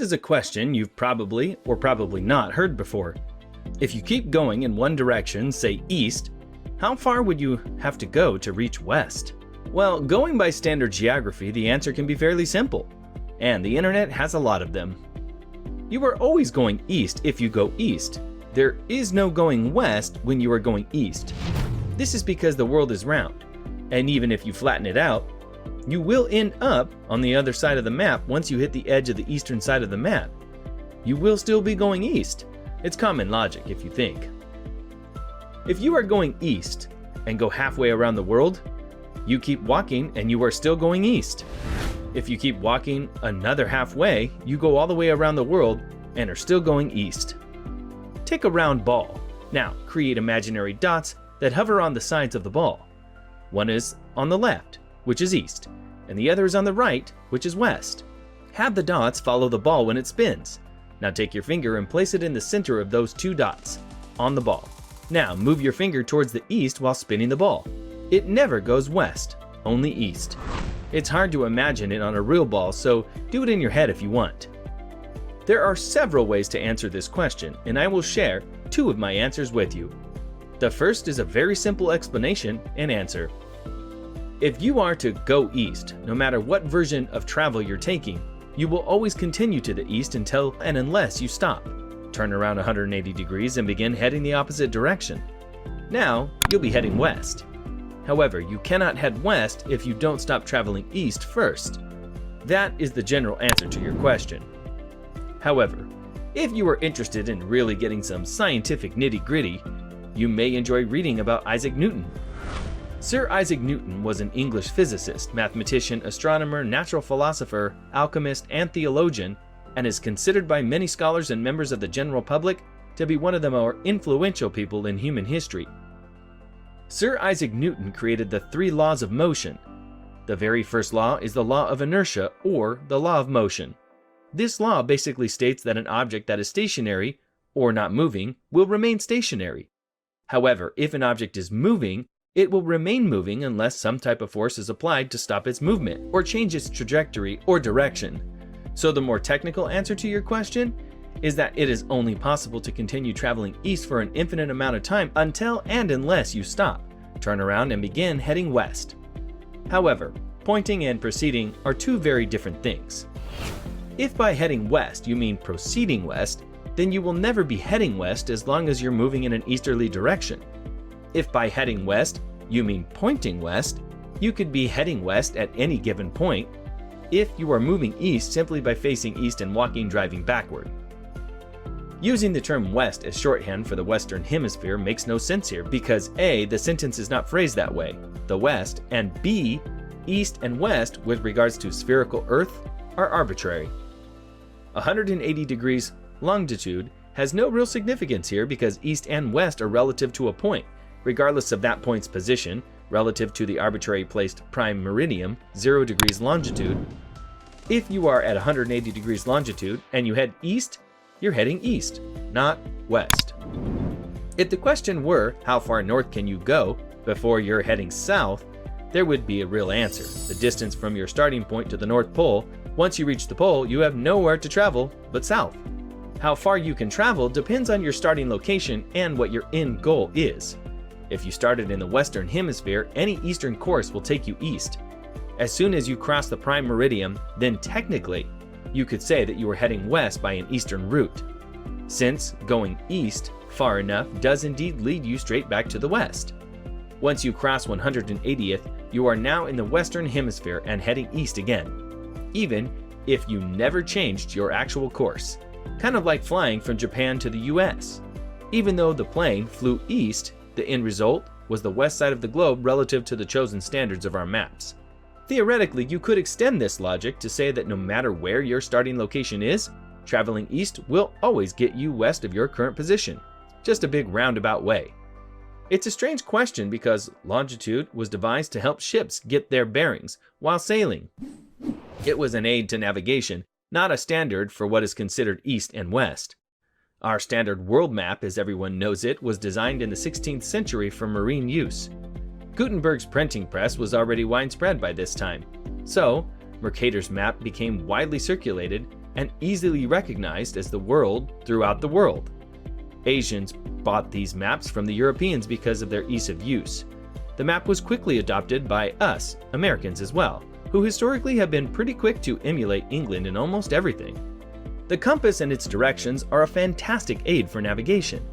is a question you've probably or probably not heard before. If you keep going in one direction, say east, how far would you have to go to reach west? Well, going by standard geography, the answer can be fairly simple, and the internet has a lot of them. You are always going east if you go east. There is no going west when you are going east. This is because the world is round, and even if you flatten it out, you will end up on the other side of the map once you hit the edge of the eastern side of the map. You will still be going east. It's common logic if you think. If you are going east and go halfway around the world, you keep walking and you are still going east. If you keep walking another halfway, you go all the way around the world and are still going east. Take a round ball. Now create imaginary dots that hover on the sides of the ball. One is on the left, which is east, and the other is on the right, which is west. Have the dots follow the ball when it spins. Now take your finger and place it in the center of those two dots on the ball. Now move your finger towards the east while spinning the ball. It never goes west, only east. It's hard to imagine it on a real ball, so do it in your head if you want. There are several ways to answer this question, and I will share 2 of my answers with you. The first is a very simple explanation and answer. If you are to go east, no matter what version of travel you're taking, you will always continue to the east until and unless you stop, turn around 180 degrees and begin heading the opposite direction. Now, you'll be heading west. However, you cannot head west if you don't stop traveling east first. That is the general answer to your question. However, if you are interested in really getting some scientific nitty-gritty, you may enjoy reading about Isaac Newton. Sir Isaac Newton was an English physicist, mathematician, astronomer, natural philosopher, alchemist, and theologian, and is considered by many scholars and members of the general public to be one of the more influential people in human history. Sir Isaac Newton created the 3 laws of motion. The very first law is the law of inertia, or the law of motion. This law basically states that an object that is stationary, or not moving, will remain stationary. However, if an object is moving, it will remain moving unless some type of force is applied to stop its movement or change its trajectory or direction. So the more technical answer to your question is that it is only possible to continue traveling east for an infinite amount of time until and unless you stop, turn around, and begin heading west. However, pointing and proceeding are 2 very different things. If by heading west you mean proceeding west, then you will never be heading west as long as you're moving in an easterly direction. If by heading west you mean pointing west, you could be heading west at any given point if you are moving east simply by facing east and walking driving backward. Using the term west as shorthand for the Western Hemisphere makes no sense here because A, the sentence is not phrased that way, the west, and B, east and west with regards to spherical Earth are arbitrary. 180 degrees longitude has no real significance here because east and west are relative to a point, regardless of that point's position, relative to the arbitrary placed prime meridian, 0 degrees longitude. If you are at 180 degrees longitude and you head east, you're heading east, not west. If the question were, how far north can you go before you're heading south, there would be a real answer, the distance from your starting point to the North Pole. Once you reach the pole, you have nowhere to travel but south. How far you can travel depends on your starting location and what your end goal is. If you started in the Western Hemisphere, any eastern course will take you east. As soon as you cross the prime meridian, then technically, you could say that you are heading west by an eastern route, since going east far enough does indeed lead you straight back to the west. Once you cross 180th, you are now in the Western Hemisphere and heading east again, even if you never changed your actual course. Kind of like flying from Japan to the US. Even though the plane flew east, the end result was the west side of the globe relative to the chosen standards of our maps. Theoretically, you could extend this logic to say that no matter where your starting location is, traveling east will always get you west of your current position. Just a big roundabout way. It's a strange question because longitude was devised to help ships get their bearings while sailing. It was an aid to navigation, not a standard for what is considered east and west. Our standard world map, as everyone knows it, was designed in the 16th century for marine use. Gutenberg's printing press was already widespread by this time, so Mercator's map became widely circulated and easily recognized as the world throughout the world. Asians bought these maps from the Europeans because of their ease of use. The map was quickly adopted by us, Americans as well, who historically have been pretty quick to emulate England in almost everything. The compass and its directions are a fantastic aid for navigation.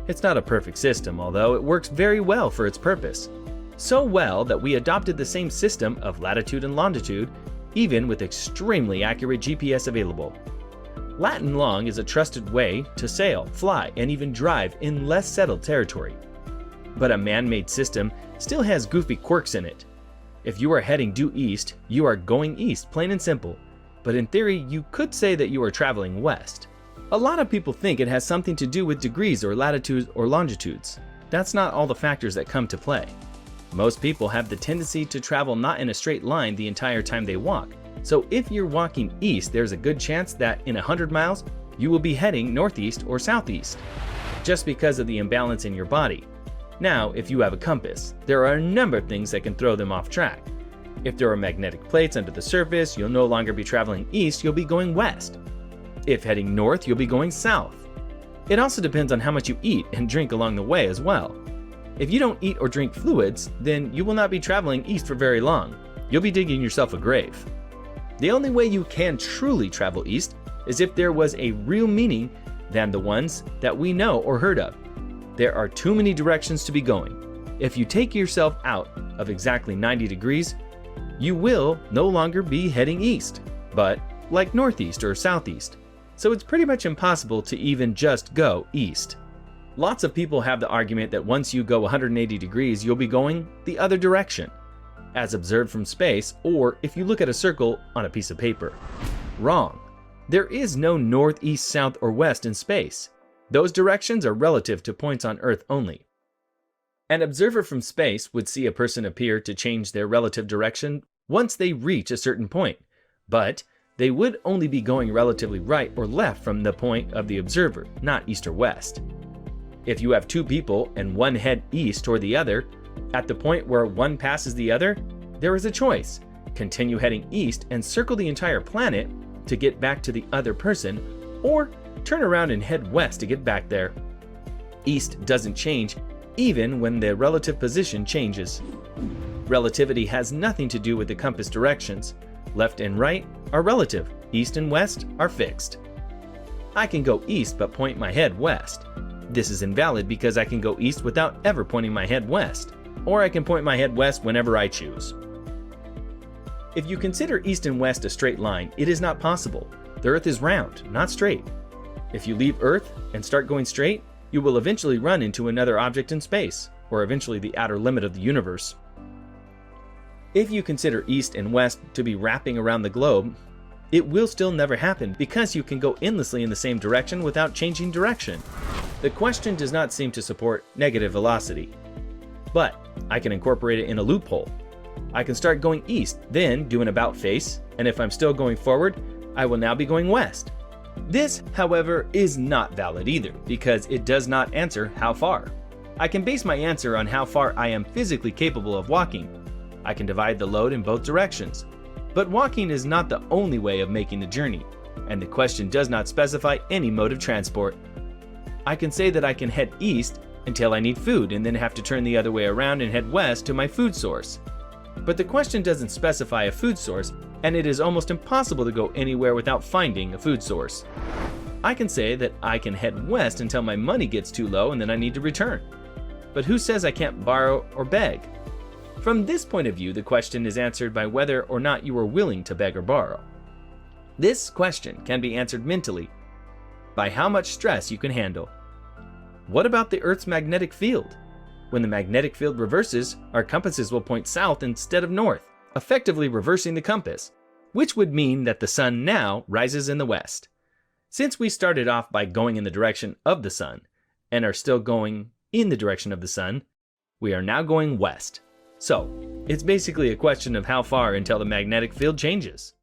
It's not a perfect system, although it works very well for its purpose. So well that we adopted the same system of latitude and longitude, even with extremely accurate GPS available. Latin long is a trusted way to sail, fly, and even drive in less settled territory. But a man-made system still has goofy quirks in it. If you are heading due east, you are going east, plain and simple. But in theory, you could say that you are traveling west. A lot of people think it has something to do with degrees or latitudes or longitudes. That's not all the factors that come to play. Most people have the tendency to travel not in a straight line the entire time they walk. So if you're walking east, there's a good chance that in 100 miles, you will be heading northeast or southeast, just because of the imbalance in your body. Now, if you have a compass, there are a number of things that can throw them off track. If there are magnetic plates under the surface, you'll no longer be traveling east, you'll be going west. If heading north, you'll be going south. It also depends on how much you eat and drink along the way as well. If you don't eat or drink fluids, then you will not be traveling east for very long. You'll be digging yourself a grave. The only way you can truly travel east is if there was a real meaning than the ones that we know or heard of. There are too many directions to be going. If you take yourself out of exactly 90 degrees, you will no longer be heading east, but like northeast or southeast. So it's pretty much impossible to even just go east. Lots of people have the argument that once you go 180 degrees, you'll be going the other direction, as observed from space, or if you look at a circle on a piece of paper. Wrong. There is no north, east, south, or west in space. Those directions are relative to points on Earth only. An observer from space would see a person appear to change their relative direction once they reach a certain point, but they would only be going relatively right or left from the point of the observer, not east or west. If you have two people and one head east toward the other, at the point where one passes the other, there is a choice. Continue heading east and circle the entire planet to get back to the other person, or turn around and head west to get back there. East doesn't change even when the relative position changes. Relativity has nothing to do with the compass directions. Left and right are relative, east and west are fixed. I can go east but point my head west. This is invalid because I can go east without ever pointing my head west, or I can point my head west whenever I choose. If you consider east and west a straight line, it is not possible. The Earth is round, not straight. If you leave Earth and start going straight, you will eventually run into another object in space, or eventually the outer limit of the universe. If you consider east and west to be wrapping around the globe, it will still never happen because you can go endlessly in the same direction without changing direction. The question does not seem to support negative velocity, but I can incorporate it in a loophole. I can start going east, then do an about face, and if I'm still going forward, I will now be going west. This, however, is not valid either because it does not answer how far. I can base my answer on how far I am physically capable of walking. I can divide the load in both directions. But walking is not the only way of making the journey, and the question does not specify any mode of transport. I can say that I can head east until I need food and then have to turn the other way around and head west to my food source. But the question doesn't specify a food source, and it is almost impossible to go anywhere without finding a food source. I can say that I can head west until my money gets too low and then I need to return. But who says I can't borrow or beg? From this point of view, the question is answered by whether or not you are willing to beg or borrow. This question can be answered mentally by how much stress you can handle. What about the Earth's magnetic field? When the magnetic field reverses, our compasses will point south instead of north, effectively reversing the compass, which would mean that the sun now rises in the west. Since we started off by going in the direction of the sun and are still going in the direction of the sun, we are now going west. So, it's basically a question of how far until the magnetic field changes.